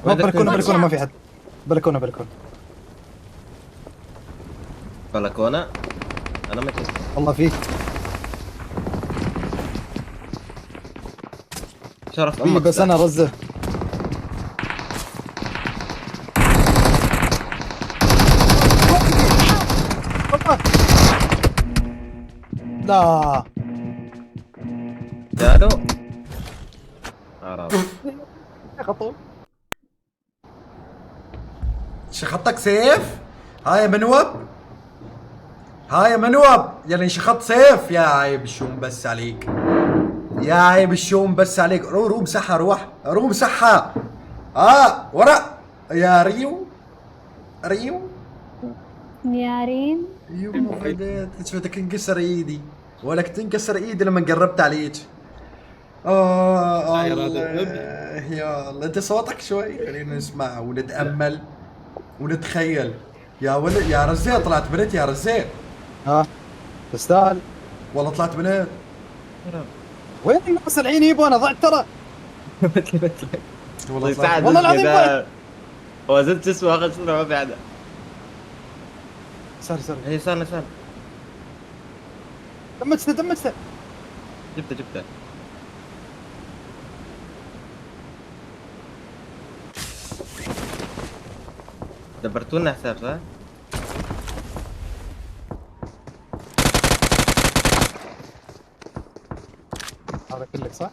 بلكونه بلكونه ما في حد. بلكونه بلكونه بلكونه. انا ما جيت. والله فيك. شرف في امك بس انا رزه. لا جالو. عرب. خطوه. شخطك سيف؟ هاي يا منوب، هاي يا منوب، يعني شخط سيف؟ يا عيب الشوم بس عليك، يا عيب الشوم بس عليك. رو مسحها، روح مسحها. ورا يا ريو، ريو. يا ريم. يما فديت شفتك انكسر ايدي، ولك تنكسر ايدي لما قربت عليك. لا يا الله، راد. يا الله انت صوتك شوي خلينا نسمع ونتامل ونتخيل. يا ولد يا رزيق، طلعت بنت يا رزيق. ها تستاهل. والله طلعت بنت. وين الناس الحين يبغى انا ضعت ترى. مثلك. والله طلعت يساعد والله بنت. العظيم ذا. هو زدت اسمه اخذ اسمه ما في عدا. سوري هي سهل. دمجته. جبته. دبرتونا حساب صح؟ هذا كلك صح؟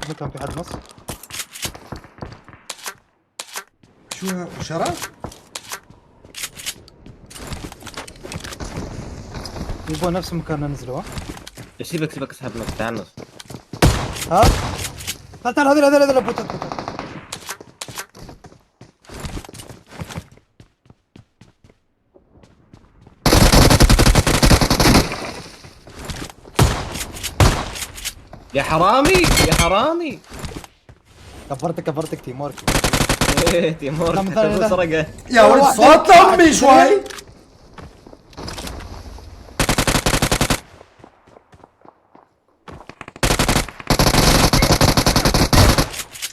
ما كان في حد نص. شو شرى؟ يبغى نفس المكان ننزله. ها سيبك اسحب نص، تعال نص. ها تعال هذول بوتات. يا حرامي. كفرتك تيمورك. ايه تيمور لا، مثلاً لا. سرقه. يا ولد صوت امي شوي.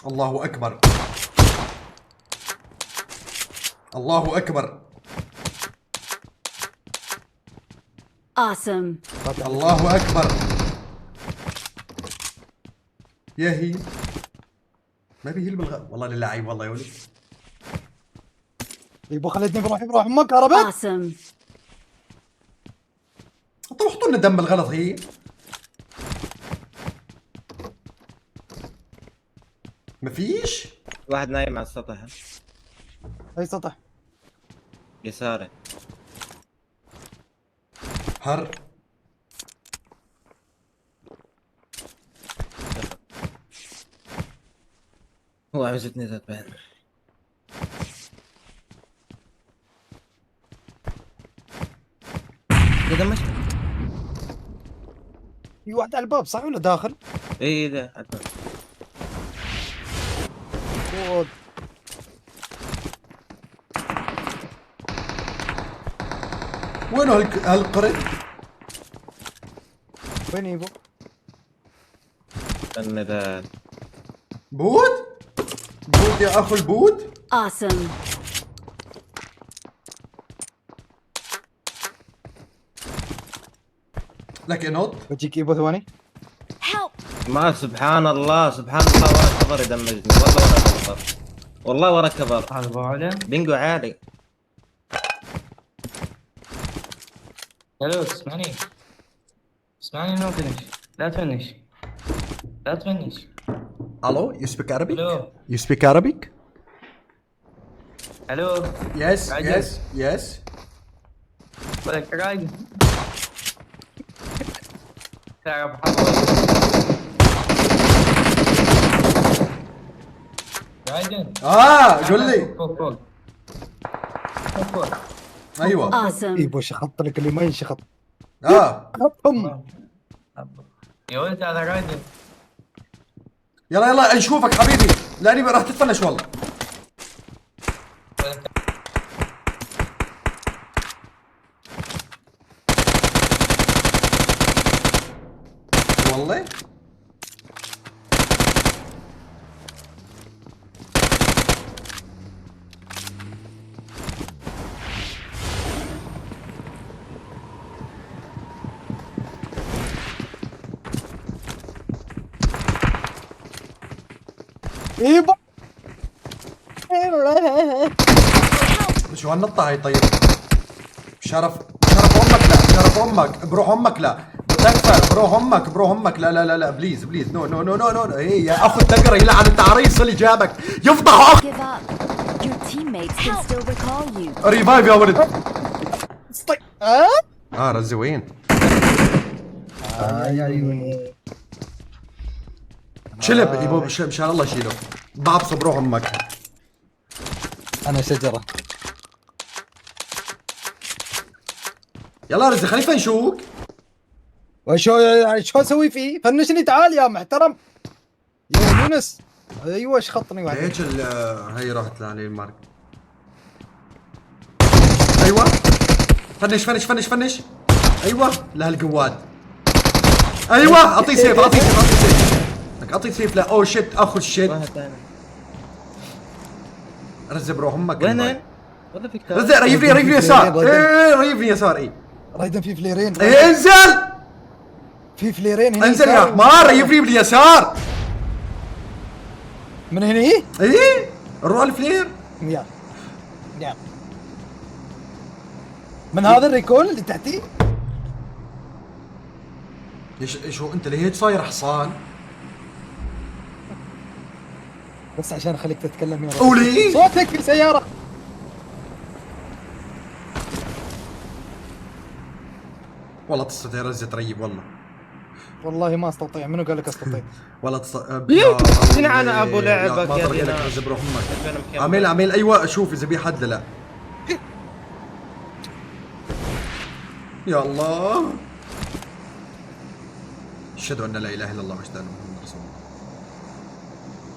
الله اكبر، الله اكبر، Awesome. الله اكبر. يا هيل ما بيهيل والله للعيب والله يا ولد. يبغى خليتني بروح امك هربت. Awesome. طب حطوا لنا دم بالغلط هي. مفيش. واحد نايم على السطح اي سطح. يساره. هر هو عاوزتني ذات بعد. كذا مشت. في واحد على الباب صح ولا داخل؟ ايه ذا عدنا. فوق. وينه هالقرد؟ وين يبغى؟ استنى ذا. بود يا اخو البود. Awesome. لك نوت. بجيك يبغى ثواني. Help. ما سبحان الله ورا كفر يدمجني والله ورا كفر. هذا بعده. بينجو عالي. الو اسمعني نو فينش. لا تفنش. الو يو سبيك عربي؟ الو يو سبيك عربيك؟ الو يس. ولك رايد تعرف حضر رايدن. قول لي. فوق ايوه. Awesome. يبغى شخط لك اللي ما ينشخط. اه خطهم. يا ولد هذا رايدن. يلا نشوفك حبيبي، لاني راح تطفنش والله. والله. يبا شو هالنطة هاي طيب؟ شرف امك لا، شرف امك، بروح امك لا، تكفى بروح امك، بروح امك، لا لا لا لا بليز بليز، نو نو نو نو نو، ايه يا اخو الدقرة يلعن التعريس اللي جابك، يفضحوا اخ. Give up. Your teammates can still recall you. ريفايف يا ولد. ها رزي وين؟ شلب يبو مشان الله شيله، بعبصه بروح امك. انا شجره. يلا رزي خلينا نفنشوك. وشو يعني شو اسوي فيه؟ فنشني تعال يا محترم. يا يونس ايوه ايش خطني واحد. هيك هي راحت عليه المارك. ايوه فنش فنش فنش فنش. ايوه لهالقواد. ايوه اعطيه سيف، اعطيه سيف، اعطيه سيف. لك اعطيه سيف. لا اوه شت اخو الشت. واحد ثاني. رزق بروح امك. وين؟ والله في كار. رزق ريفني ريفني يسار. ايه ريفني يسار. ايه رايدن في فليرين. ايه انزل. في فليرين هنا. انزل يا حمار ريفني باليسار. من هنا ايه روح الفلير. يا يا من هذا الريكول اللي تحتي. شو انت ليه هيك صاير حصان؟ بس عشان اخليك تتكلم يا رجل. قولي صوتك في سيارة. والله تستطيع رزة تريب والله. والله ما استطيع. منو قال لك استطيع؟ والله تستطيع. يا انا ابو لعبك ما يا طرق لك دينا. رزة بروح امك. اعمل ايوه شوف اذا بي حد لا. يا الله. اشهد ان لا اله الا الله واشهد ان محمد رسول الله.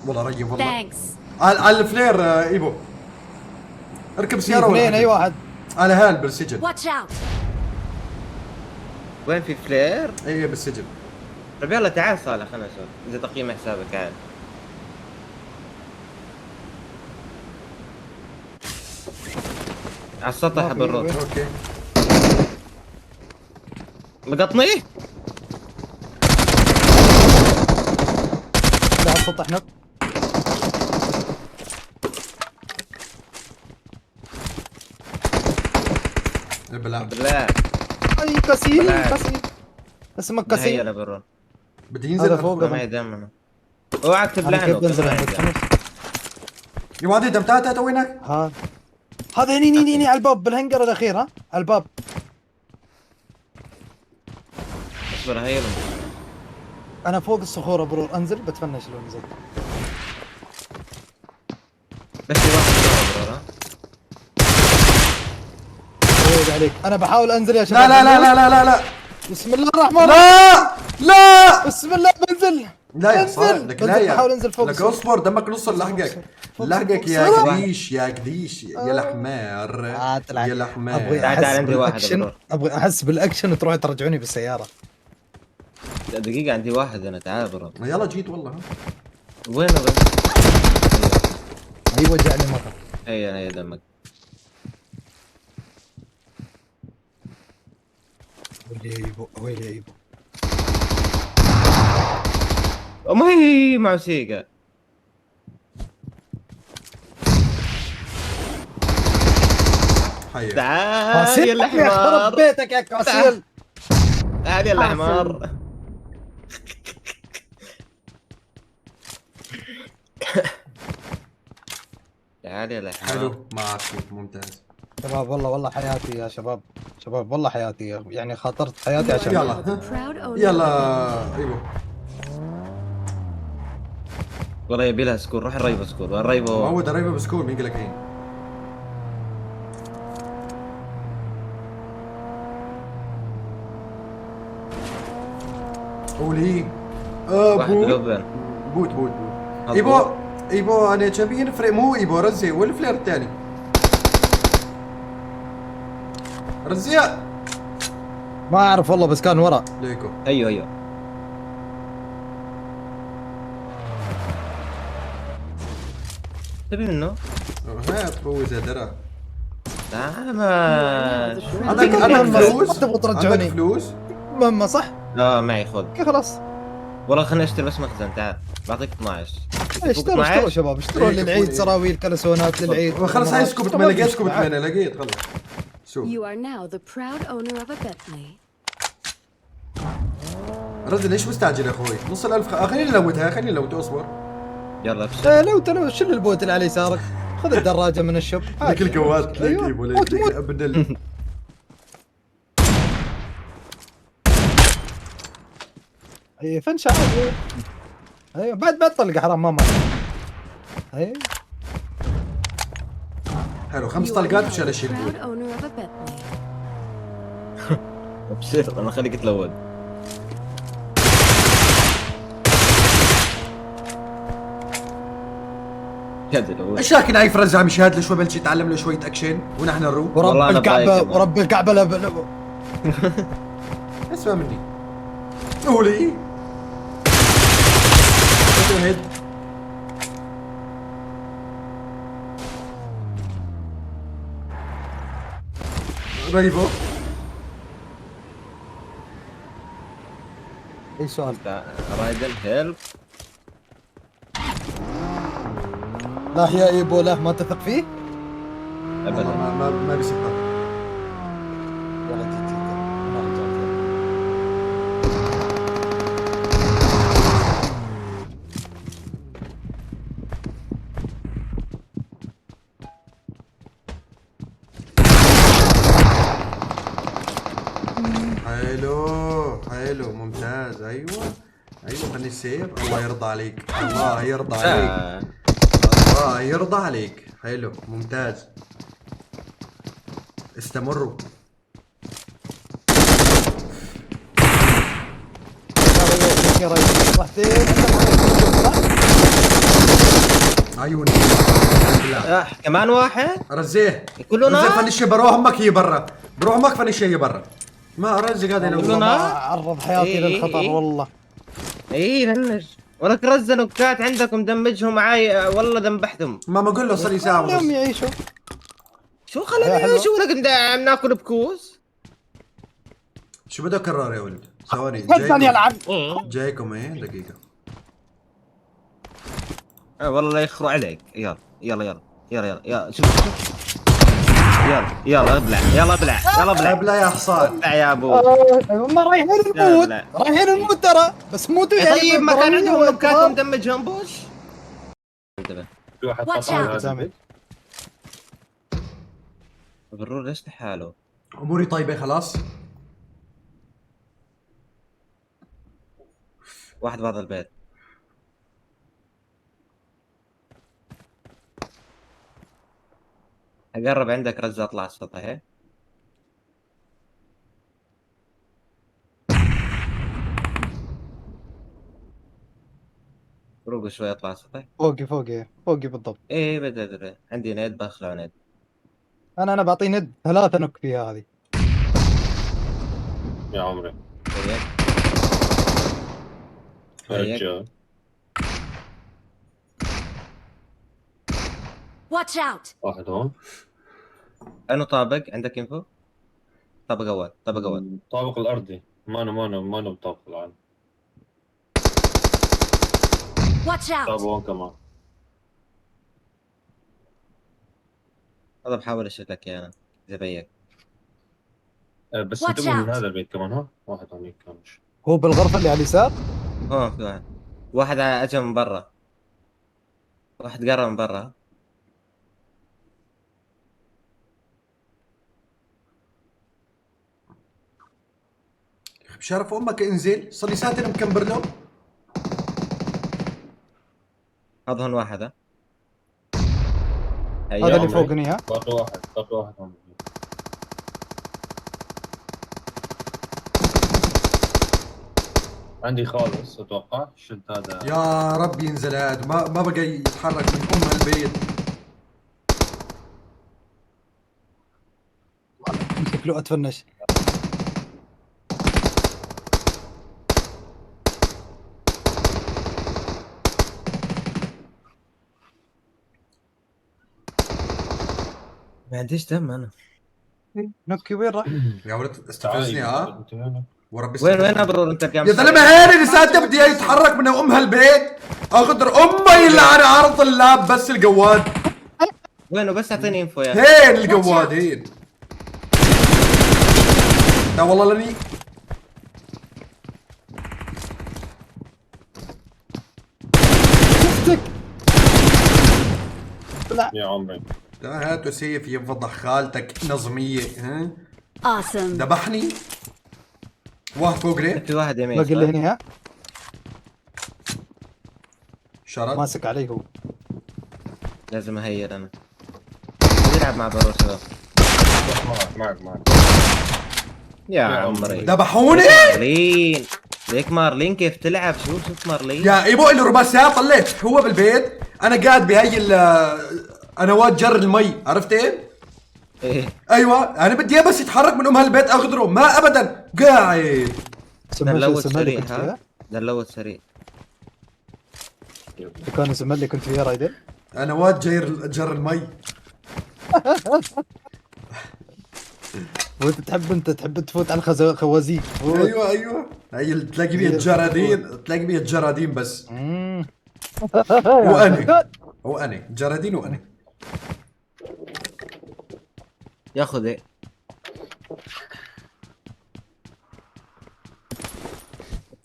والله ريب والله. Thanks. على الفلير ايبو. اركب في سيارة اثنين اي واحد. على هال بالسجن. Watch out. وين في فلير؟ ايه بالسجن. طيب يلا تعال صالح خلنا نشوف اذا تقييم حسابك عال. على السطح ما في بالروت. وين. اوكي. مقطنيه؟ لا على السطح نط. بالله بالله اي كسيل لا. كسيل. اسمك هيا كسيل. لا بالروت. بدي هذا ينزل فوق. ما معي دم انا. اوعى اكتب انا لعنه. كيف بنزل ما معي عندك دم. خمس. يا وادي دم تعال وينك؟ هذا هني على الباب بالهنجر الاخير. ها على الباب. اصبر هيا له. انا فوق الصخور برور. انزل بتفنش لو نزلت. بس في واحد بالروت، ها؟ عيب عليك. انا بحاول انزل يا شباب. لا لا لا لا لا لا بسم الله الرحمن الرحيم. لا لا بسم الله بنزل. لا يا انزل. صاحبك لا بنزل يا. بحاول انزل فوق لك السور. اصبر دمك نص لحقك. فوق لحقك السور. يا بسرعة. قديش يا قديش يا الحمار. طلع. يا ابغى الحمار. تعال احس عندي واحد بالاكشن. برور. ابغى احس بالاكشن تروحوا ترجعوني بالسياره. دقيقة عندي واحد انا تعال برو. يلا جيت والله. وين بس؟ اي وجعني مره. هيا دمك. ويلي يا ايبو ويلي يا ايبو. ما هي موسيقى. حي. تعال يا يا الحمار. خرب بيتك يا كاسيل. تعال يا الحمار. تعال يا الحمار. حلو معك ممتاز. شباب والله حياتي يا شباب. شباب والله حياتي يعني خاطرت حياتي عشان يلا Proud owner. يلا ايوه. والله يبي لها سكور. روح الريبو سكور. الريبو هو دريبه بسكول مين قال لك هين؟ قولي واحد بوت لوبن. بوت ايبو ايبو انا كم نفرق مو ايبو رزي والفلير الثاني رزيع ما اعرف والله بس كان ورا. ليكو. ايوه تبي منه؟ هات فوز يا درع. لا ما شو عندك فلوس؟ تبغى ترجعوني. عندك فلوس؟ مهمة صح؟ لا معي خذ. اوكي خلاص. والله خليني اشتري بس مخزن تعال بعطيك 12. اشتروا شباب اشتروا إيه، للعيد كفوني. سراويل كلسونات للعيد. خلص هاي سكوب 8 لقيت سكوب 8 لقيت خلص. شوف You are now the proud owner of a Bentley. رد ليش مستعجل يا اخوي؟ نص الالف خليني نلوتها خليني نلوتها اصبر. يلا ابشر. لو شيل البوت اللي على يسارك. خذ الدراجة من الشوب. لك القوات لك أيوة. يبو موت، موت. لك ابن اي فنش عادي. ايوه بعد طلق حرام ما مر. ايوه حلو 5 You are طلقات now مشان the اشيل proud بول. owner of a Bentley. ابشر انا خليك تلود. كذا لود. ايش رايك نعيف رزع مشاهد له شوي بلش يتعلم له شويه اكشن ونحن نروح. ورب والله أنا الكعبة برايك كمان. ورب الكعبة اسمع مني. قولي. هيد. ريفو. اي سؤال. رايدن هيلب. لا يا ايبو لا ما تثق فيه؟ ابدا. ما بيسكر. والله جيت ما رجعت. حلو ممتاز ايوه خلي السيف. الله يرضى عليك الله يرضى عليك الله يرضى عليك. حلو ممتاز استمروا. يا ريس صحتين. عيوني كمان واحد. رزيه كلنا؟ رزيه فنش بروح امك هي برا بروح امك فنش هي برا. ما رزق هذا والله لو ما عرض حياتي إيه، للخطر إيه. والله. اي فنش. ولك رزة نكات عندكم دمجهم معاي والله ذنبحتهم. ما اقول له صار لي ساعه خليهم ونص. يعيشوا. شو خليني يا حلوة. شو لك عم ناكل بكوس. شو بده اكرر يا ولد؟ ثواني ثانية العب. جايكم ايه دقيقه. والله لا يخروا عليك. يلا يلا يلا يلا يلا يلا شوف يلا يلا ابلع يلا ابلع يلا ابلع ابلع يا حصان. ابلع يا ابو. هم رايحين الموت لا. رايحين الموت ترى بس موتوا يعني. طيب ما كان عندهم بالضرورية نكات والإضرار. ومدمجهم بوش. انتبه. في واحد Watch قطع out. هذا سامع. البيت. برور ليش لحاله؟ اموري طيبه خلاص. واحد بهذا البيت. اقرب عندك رزة اطلع السطح هي. روق شوي اطلع السطح. فوقي بالضبط. ايه بدأ عندي نيد بخلع نيد. انا بعطيه ند 3 نك فيها هذه. يا عمري طيب. رجال. Watch out! واحد هون. انو طابق عندك انفو؟ طابق اول طابق اول. الطابق الارضي ما بطابق العالم. Watch طابق out! هون كمان. هذا بحاول اشيلك انا زي بس Watch انتبهوا من out. هذا البيت كمان ها. واحد هونيك كان مش. هو بالغرفة اللي على اليسار. هون في واحد. واحد اجى من برا. واحد قرب من برا. بشرف امك انزل صار لي ساعتين مكمبر له. هذا هون واحد ها. هذا اللي عمري. فوقني ها. باقي واحد هون. عندي خالص اتوقع شلت هذا. يا رب ينزل هاد ما بقى يتحرك من ام البيت. امسك له اتفنش. ما عنديش دم انا. نوكي وين راح؟ يا ولد استفزني ها وربي وين استفزني. ابرر انت قام؟ يا زلمه هيني لساته بدي يتحرك من ام هالبيت اغدر امي اللي على عرض اللاب بس القواد. وينه بس اعطيني انفو يا هين القواد هين. لا والله لاني شفتك. يا عمري. هاتوا سيف يفضح خالتك نظميه ها. Awesome. ذبحني. واحد فوق ريت في واحد يمين باقي اللي هنا ها شرد. ماسك عليه هو. لازم اهير انا. يلعب مع برو شباب. معك يا عمري ذبحوني مارلين. ليك مارلين كيف تلعب؟ شوف مارلين. يا ايبو اللي ربع ساعه طلعت هو بالبيت. انا قاعد بهي انوات جر المي عرفت ايه؟ ايه ايوه انا بدي إياه بس يتحرك من ام هالبيت اغدره ما ابدا قاعد. ده اللوت سمع لي سريع كنت ها. فيها. ده اللوت سريع. كان يسمع لي كنت فيها رايدر. انوات جر المي. وانت تحب تفوت على الخوازيق. ايوه هي اللي تلاقي بيها الجرادين تلاقي بيها الجرادين بس. وانا جرادين وانا ياخذ ايه.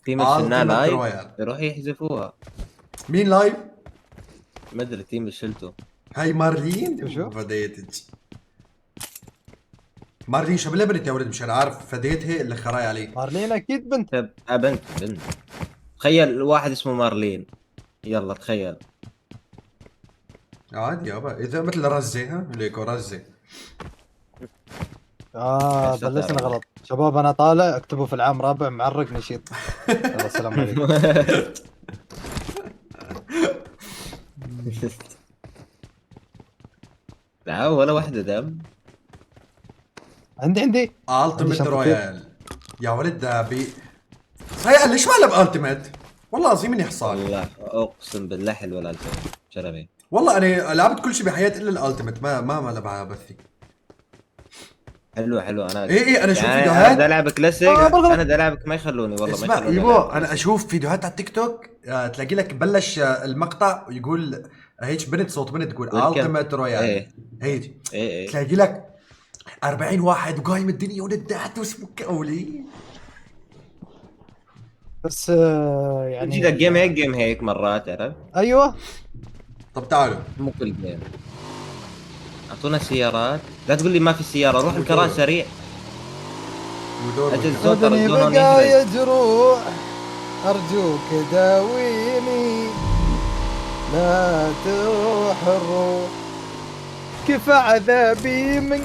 في مشينا لايف رويال. يروح يحذفوها. مين لايف؟ ما ادري تيم اللي شلته. هاي مارلين شو؟ فديتك مارلين شو بنت يا ولد مش انا عارف فديتها اللي خراي عليه. مارلين اكيد بنت. بنت. تخيل واحد اسمه مارلين. يلا تخيل. عادي يابا اذا مثل رزه ها ليكو رزه. بلشنا غلط شباب. انا طالع اكتبوا في العام رابع معرق نشيط. يلا السلام عليكم. لا ولا واحدة دم. عندي التيمت شنطتين. رويال يا ولد ده صحيح ليش ما لعب التيمت؟ والله العظيم اني حصان. والله اقسم بالله حلوة الالتيمت شرفي. والله انا لعبت كل شيء بحياتي الا الالتيمت ما لعبها بثي. حلوة انا ايه انا اشوف يعني فيديوهات. انا بدي العب كلاسيك. انا بدي العبك ما يخلوني والله. ما اسمع يخلوني ايبو ألعب. انا اشوف فيديوهات على التيك توك تلاقي لك بلش المقطع ويقول هيك بنت صوت بنت تقول التيمت رويال. ايه هيك ايه تلاقي لك 40 واحد وقايم الدنيا وندعت واسمه كولي. بس يعني يجي لك جيم هيك مرات عرفت. ايوه. طب تعالوا مو كل جيم. اعطونا سيارات. لا تقول لي ما في سيارة. روح الكران سريع. اجل صوت بدني الزون بقى يحرق. يجروح ارجوك داويني لا تروح الروح كيف عذابي منك.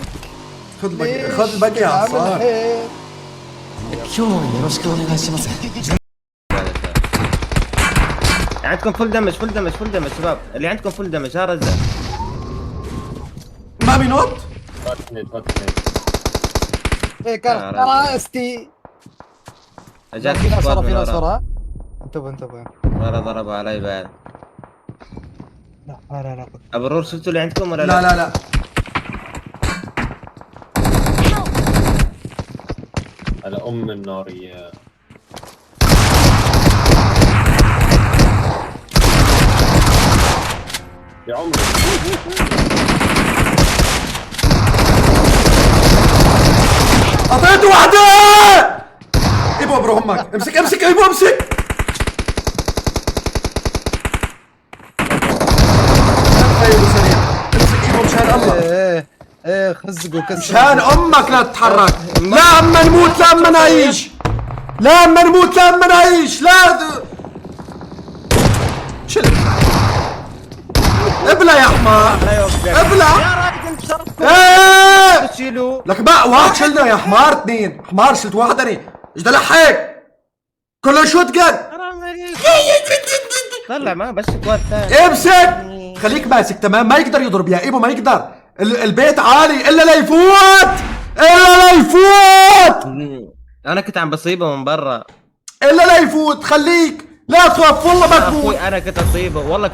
خذ الباقي يا عصام. عندكم فل دمج شباب. اللي عندكم فل دمج ها رزق. ما بينط. فاتني ايه كان راستي. اجاك في ناس سكواد ورا من في ناس ورا. ورا. انتبه ورا ضربوا علي بعد. لا ابو الرور شفتوا اللي عندكم ولا لا على ام النارية. يا عمري اعطيته واحدة. ايبو برو همك امسك ايبو امسك. امسك ايبو مشان الله. ايه خزق وكسر. مشان امك لا تتحرك. لا اما نموت لا اما نعيش. لا شل ابلع يا حمار. ابلع يا راجل شرفت. ايه تشيلوا لك بقى واحد شلنا يا حمار. اثنين حمار شلت واحد انا. ايش ده لحق كله شوت جن. حرام عليك. طلع ما بس سكواد ثاني. امسك خليك ماسك تمام. ما يقدر يضرب يا ايبو ما يقدر. البيت عالي الا لا يفوت. انا كنت عم بصيبه من برا. الا لا يفوت. خليك لا تخاف والله ما تفوت. اخوي انا كنت اصيبه والله.